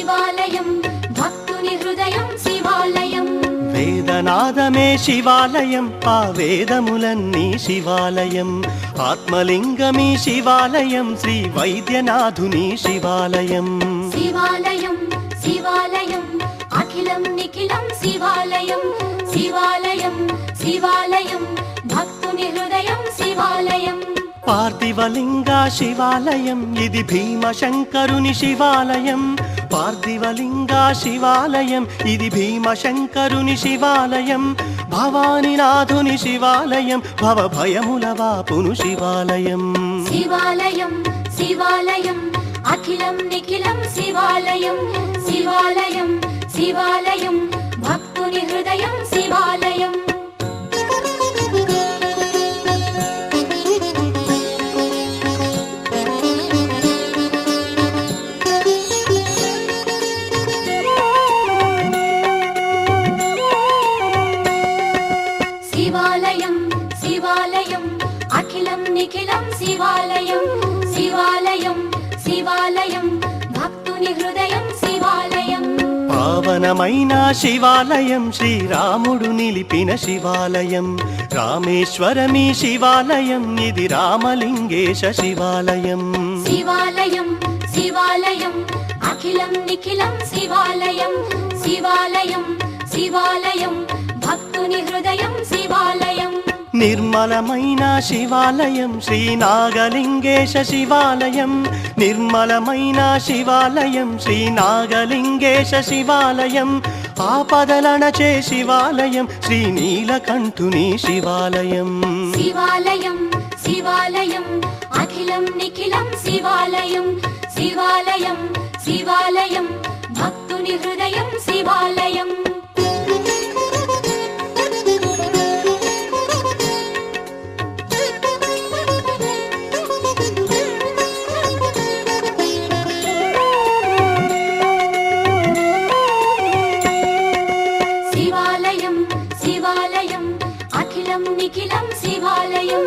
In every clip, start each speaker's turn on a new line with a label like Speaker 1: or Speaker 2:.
Speaker 1: శివాలయం భక్తుని హృదయం శివాలయం
Speaker 2: వేదనాదమే శివాలయం ఆ వేదములన్నీ శివాలయం ఆత్మలింగమీ శివాలయం శ్రీ వైద్యనాథుని శివాలయం
Speaker 1: శివాలయం శివాలయం అఖిలం నిఖిలం శివాలయం శివాలయం శివాలయం భక్తుని హృదయం శివాలయం
Speaker 2: పార్థివలింగ శివాలయం ఇది భీమశంకరుని శివాలయం పార్థివలింగ శివాలయం ఇది భీమశంకరుని శివాలయం భవానినాథుని శివాలయం భవభయముల వాపును శివాలయం
Speaker 1: శివాలయం శివాలయం అఖిలం నిఖిలం శివాలయం శివాలయం శివాలయం భక్తుని హృదయం శివాలయం శివాలయం శివాలయం అఖిలం నిఖిలం శివాలయం శివాలయం శివాలయం భక్తుని హృదయం శివాలయం
Speaker 2: పావనమైన శివాలయం శ్రీరాముడు నిలిపిన శివాలయం రామేశ్వరమీ శివాలయం ఇది రామలింగేశ శివాలయం
Speaker 1: శివాలయం శివాలయం అఖిలం నిఖిలం శివాలయం శివాలయం శివాలయం భక్తుని హృదయం శివాలయం
Speaker 2: నిర్మలమైన శివాలయం శ్రీనాగలింగేశ శివాలయం నిర్మలమైన శివాలయం శ్రీనాగలింగేశ శివాలయం ఆపదలనచే శివాలయం శ్రీనీలకంఠుని శివాలయం
Speaker 1: శివాలయం శివాలయం అఖిలం నిఖిలం శివాలయం శివాలయం శివాలయం భక్తుని హృదయం శివాలయం శివాలయం శివాలయం అఖిలం నిఖిలం శివాలయం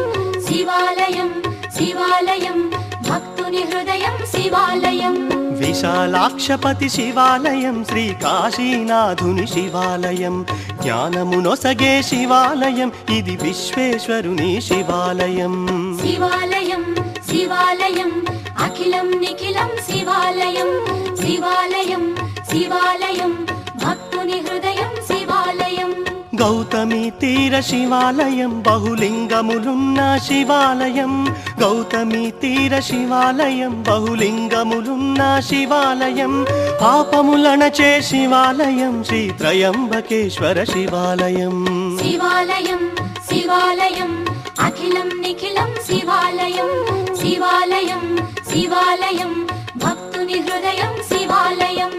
Speaker 1: శివాలయం శివాలయం భక్తుని హృదయం శివాలయం
Speaker 2: విశాలాక్షపతి శివాలయం శ్రీ కాశీనాథుని శివాలయం జ్ఞానమునొసగే శివాలయం ఇది విశ్వేశ్వరుని శివాలయం
Speaker 1: శివాలయం శివాలయం అఖిలం నిఖిలం శివాలయం శివాలయం శివాలయం భక్తుని హృదయం శివాలయం
Speaker 2: గౌతమి తీర శివాలయం బహులింగములున్న శివాలయం గౌతమి తీర శివాలయం బహులింగములున్న శివాలయం పాపములనచే శివాలయం శ్రీ త్రయంబకేశ్వర శివాలయం
Speaker 1: శివాలయం శివాలయం అఖిలం నిఖిలం శివాలయం శివాలయం శివాలయం భక్తుని హృదయం శివాలయం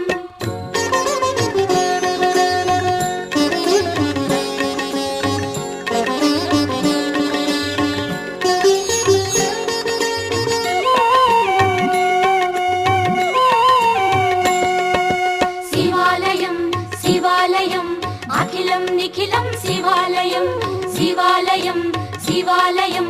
Speaker 1: శివాలయం శివాలయం అఖిలం నిఖిలం శివాలయం శివాలయం శివాలయం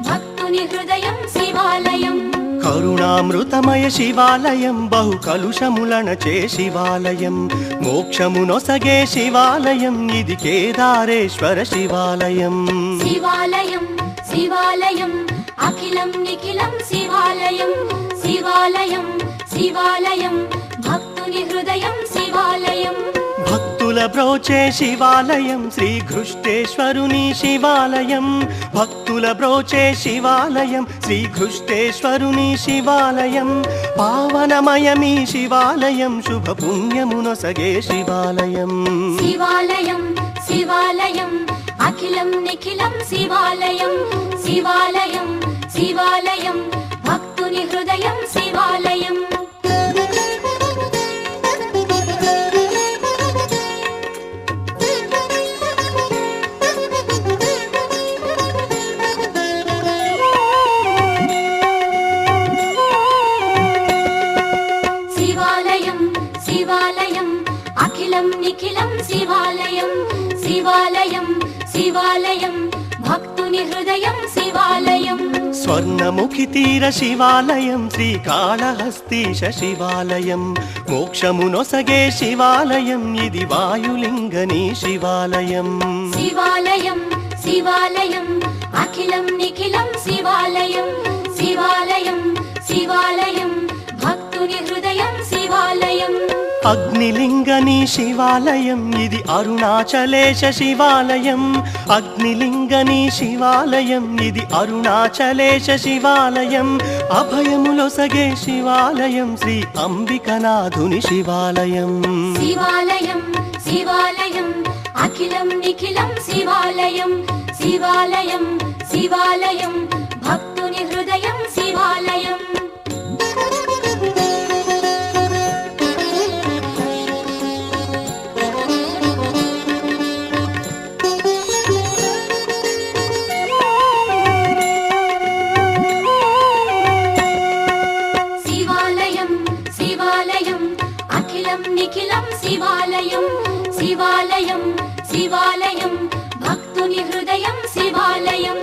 Speaker 1: భక్తుని హృదయం శివాలయం
Speaker 2: కరుణామృతమయ శివాలయం బహు కలుషములనచే శివాలయం మోక్షమునొసగే శివాలయం ఇది కేదారేశ్వర శివాలయం
Speaker 1: శివాలయం శివాలయం అఖిలం నిఖిలం శివాలయం శివాలయం శివాలయం భక్తుని హృదయం శివాలయం
Speaker 2: భక్తుల బ్రోచే శివాలయం శ్రీ ఘృష్టేశ్వరుని శివాలయం భక్తుల బ్రోచే శివాలయం శ్రీ ఘృష్టేశ్వరుని శివాలయం పావనమయమీ శివాలయం శుభ పుణ్యమునొసగే శివాలయం
Speaker 1: శివాలయం శివాలయం అఖిలం నిఖిలం శివాలయం శివాలయం శివాలయం భక్తుని హృదయం శివాలయం శివాలయం శివాలయం అఖిలం నిఖిలం శివాలయం శివాలయం శివాలయం భక్తుని హృదయం శివాలయం
Speaker 2: స్వర్ణముఖి తీర శివాలయం శ్రీకాళహస్తీశ శివాలయం మోక్షమునొసగే శివాలయం ఇది వాయులింగని శివాలయం
Speaker 1: శివాలయం శివాలయం అఖిలం నిఖిలం శివాలయం శివాలయం శివాలయం భక్తుని హృదయం శివాలయం
Speaker 2: అగ్నిలింగని శివాలయం ఇది అరుణాచలేశ శివాలయం అగ్నిలింగని శివాలయం ఇది అరుణాచలేశ శివాలయం అభయములొసగే శివాలయం శ్రీ అంబికనాథుని శివాలయం
Speaker 1: శివాలయం శివాలయం అఖిలం నిఖిలం శివాలయం శివాలయం శివాలయం భక్తుని హృదయం శివాలయం శివాలయం శివాలయం అఖిలం నిఖిలం శివాలయం శివాలయం శివాలయం భక్తుని హృదయం శివాలయం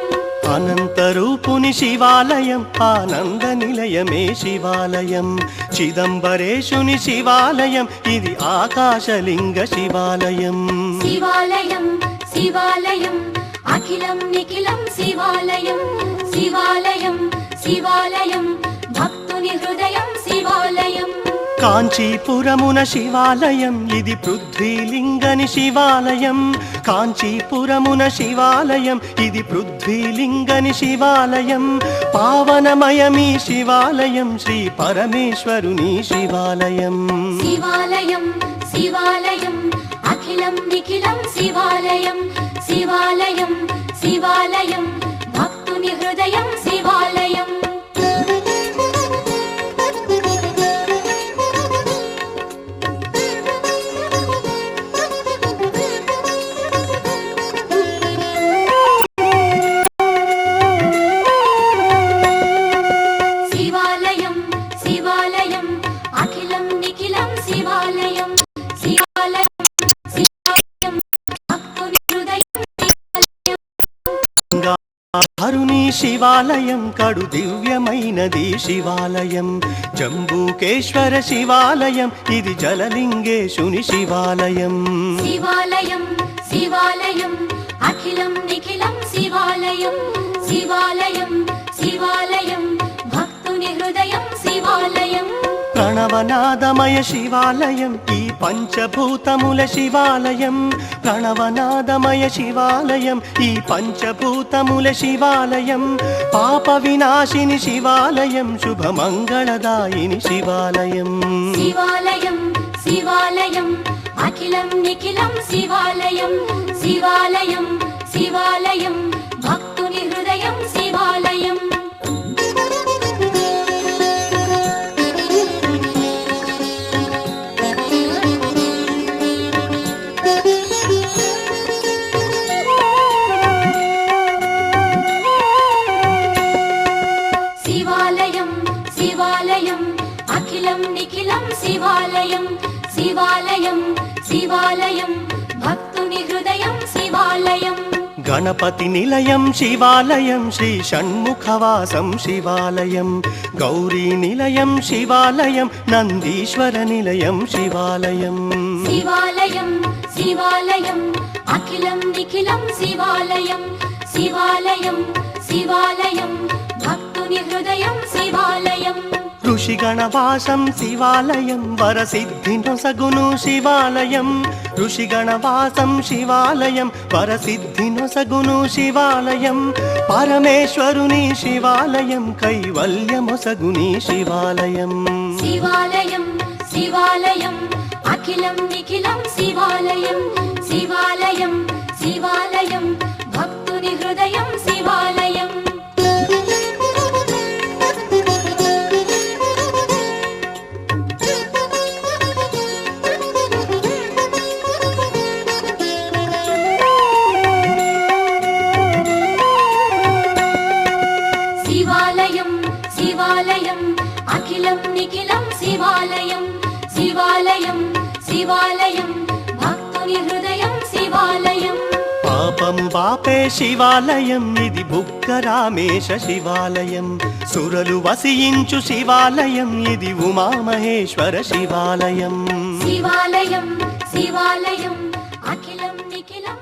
Speaker 2: అనంతరూపుని శివాలయం ఆనంద నిలయమే శివాలయం చిదంబరేశుని శివాలయం ఇది ఆకాశలింగ శివాలయం
Speaker 1: శివాలయం శివాలయం అఖిలం నిఖిలం శివాలయం శివాలయం శివాలయం భక్తుని హృదయం శివాలయం
Speaker 2: కాంచీపురమున శివాలయం ఇది పృథ్వీలింగని శివాలయం కాంచీపురమున శివాలయం ఇది పృథ్వీలింగని శివాలయం పావనమయమీ శివాలయం శ్రీ పరమేశ్వరుని శివాలయం
Speaker 1: శివాలయం శివాలయం అఖిలం నిఖిలం శివాలయం శివాలయం శివాలయం భక్తుని హృదయం శివాలయం శివాలయం శివాలయం అఖిలం నిఖిలం శివాలయం శివాలయం శివాలయం భక్తుని హృదయం
Speaker 2: హరుని శివాలయం కడు దివ్యమైనది శివాలయం జంబూకేశ్వర శివాలయం ఇది జలలింగేశుని శివాలయం
Speaker 1: శివాలయం శివాలయం అఖిలం నిఖిలం శివాలయం శివాలయం శివాలయం భక్తుని హృదయం శివాలయం
Speaker 2: ప్రణవనాదమయ శివాలయం ఈ పంచభూతముల శివాలయం ప్రణవనాదమయ శివాలయం ఈ పంచభూతముల శివాలయం పాప వినాశిని శివాలయం శుభమంగళదాయిని శివాలయం
Speaker 1: శివాలయం శివాలయం అఖిలం నిఖిలం శివాలయం శివాలయం శివాలయం భక్తుని హృదయం శివాలయం శివాలయం శివాలయం అఖిలం నిఖిలం శివాలయం శివాలయం శివాలయం భక్తుని హృదయం శివాలయం
Speaker 2: గణపతి నిలయం శివాలయం శ్రీ షణ్ముఖవాసం శివాలయం గౌరీ నిలయం శివాలయం నందీశ్వర నిలయం శివాలయం
Speaker 1: శివాలయం శివాలయం అఖిలం నిఖిలం శివాలయం శివాలయం శివాలయం భక్తుని హృదయం శివాలయం
Speaker 2: ఋషిగణవాసం శివాలయం వరసిద్ధినొసగును శివాలయం ఋషిగణవాసం శివాలయం వరసిద్ధినొసగును శివాలయం పరమేశ్వరుని శివాలయం కైవల్యమొసగుని శివాలయం
Speaker 1: శివాలయం శివాలయం అఖిలం నిఖిలం శివాలయం శివాలయం శివాలయం భక్తుని హృదయం శివాలయం శివాలయం శివాలయం అఖిలం నిఖిలం శివాలయం శివాలయం శివాలయం భక్తుని హృదయం శివాలయం
Speaker 2: పాపము బాపే శివాలయం ఇది బుగ్గరామేశ శివాలయం సురలు వసించు శివాలయం ఇది ఉమామహేశ్వర శివాలయం
Speaker 1: శివాలయం శివాలయం అఖిలం నిఖిలం